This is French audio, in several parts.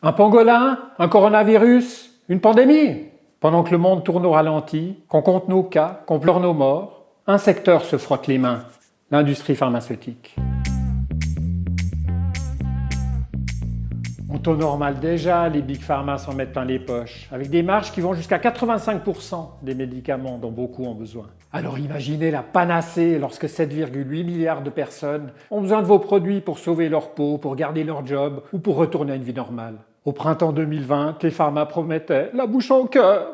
Un pangolin? Un coronavirus? Une pandémie? Pendant que le monde tourne au ralenti, qu'on compte nos cas, qu'on pleure nos morts, un secteur se frotte les mains, l'industrie pharmaceutique. En taux normal déjà, les big pharma s'en mettent plein les poches, avec des marges qui vont jusqu'à 85% des médicaments dont beaucoup ont besoin. Alors imaginez la panacée lorsque 7,8 milliards de personnes ont besoin de vos produits pour sauver leur peau, pour garder leur job ou pour retourner à une vie normale. Au printemps 2020, les pharma promettaient, la bouche en cœur,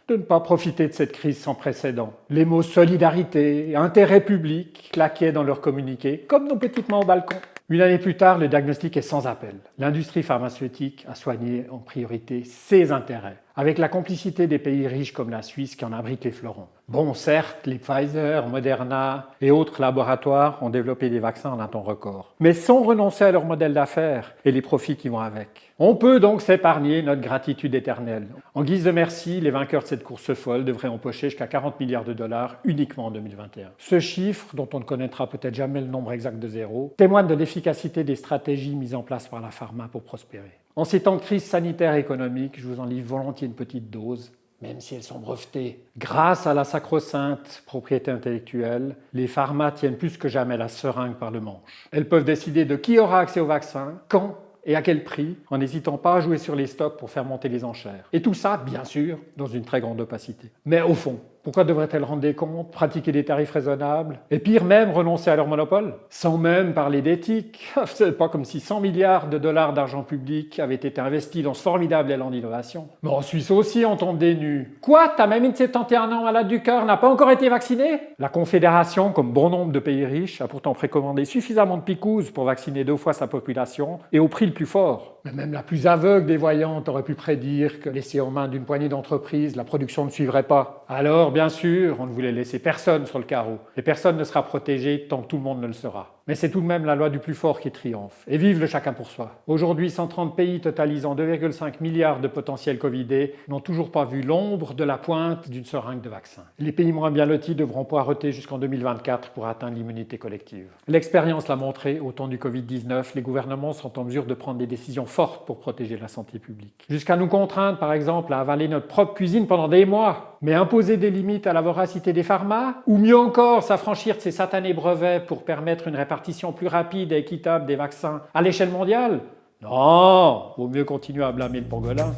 de ne pas profiter de cette crise sans précédent. Les mots solidarité et intérêt public claquaient dans leurs communiqués, comme nos petites mains au balcon. Une année plus tard, le diagnostic est sans appel. L'industrie pharmaceutique a soigné en priorité ses intérêts, avec la complicité des pays riches comme la Suisse qui en abritent les fleurons. Bon, certes, les Pfizer, Moderna et autres laboratoires ont développé des vaccins en un temps record, mais sans renoncer à leur modèle d'affaires et les profits qui vont avec. On peut donc s'épargner notre gratitude éternelle. En guise de merci, les vainqueurs de cette course folle devraient empocher jusqu'à 40 milliards de dollars uniquement en 2021. Ce chiffre, dont on ne connaîtra peut-être jamais le nombre exact de zéro, témoigne de l'efficacité des stratégies mises en place par la pharma pour prospérer. En ces temps de crise sanitaire et économique, je vous en livre volontiers une petite dose, même si elles sont brevetées. Grâce à la sacro-sainte propriété intellectuelle, les pharma tiennent plus que jamais la seringue par le manche. Elles peuvent décider de qui aura accès au vaccin, quand et à quel prix, en n'hésitant pas à jouer sur les stocks pour faire monter les enchères. Et tout ça, bien sûr, dans une très grande opacité. Mais au fond, pourquoi devraient-elles rendre des comptes, pratiquer des tarifs raisonnables, et pire même, renoncer à leur monopole? Sans même parler d'éthique. C'est pas comme si 100 milliards de dollars d'argent public avaient été investis dans ce formidable élan d'innovation. Mais en Suisse aussi, on tombe des nues. Quoi? Ta mamie de 71 ans malade du cœur n'a pas encore été vaccinée? La Confédération, comme bon nombre de pays riches, a pourtant précommandé suffisamment de picouzes pour vacciner 2 fois sa population, et au prix le plus fort. Mais même la plus aveugle des voyantes aurait pu prédire que, laissée aux mains d'une poignée d'entreprises, la production ne suivrait pas. Alors, bien sûr, on ne voulait laisser personne sur le carreau. Et personne ne sera protégé tant que tout le monde ne le sera. Mais c'est tout de même la loi du plus fort qui triomphe. Et vive le chacun pour soi. Aujourd'hui, 130 pays totalisant 2,5 milliards de potentiels covidés n'ont toujours pas vu l'ombre de la pointe d'une seringue de vaccin. Les pays moins bien lotis devront poireauter jusqu'en 2024 pour atteindre l'immunité collective. L'expérience l'a montré, au temps du Covid-19, les gouvernements sont en mesure de prendre des décisions fortes pour protéger la santé publique. Jusqu'à nous contraindre, par exemple, à avaler notre propre cuisine pendant des mois. Mais imposer des limites à la voracité des pharma? Ou mieux encore, s'affranchir de ces satanés brevets pour permettre une répartition plus rapide et équitable des vaccins à l'échelle mondiale? Non, vaut mieux continuer à blâmer le pangolin.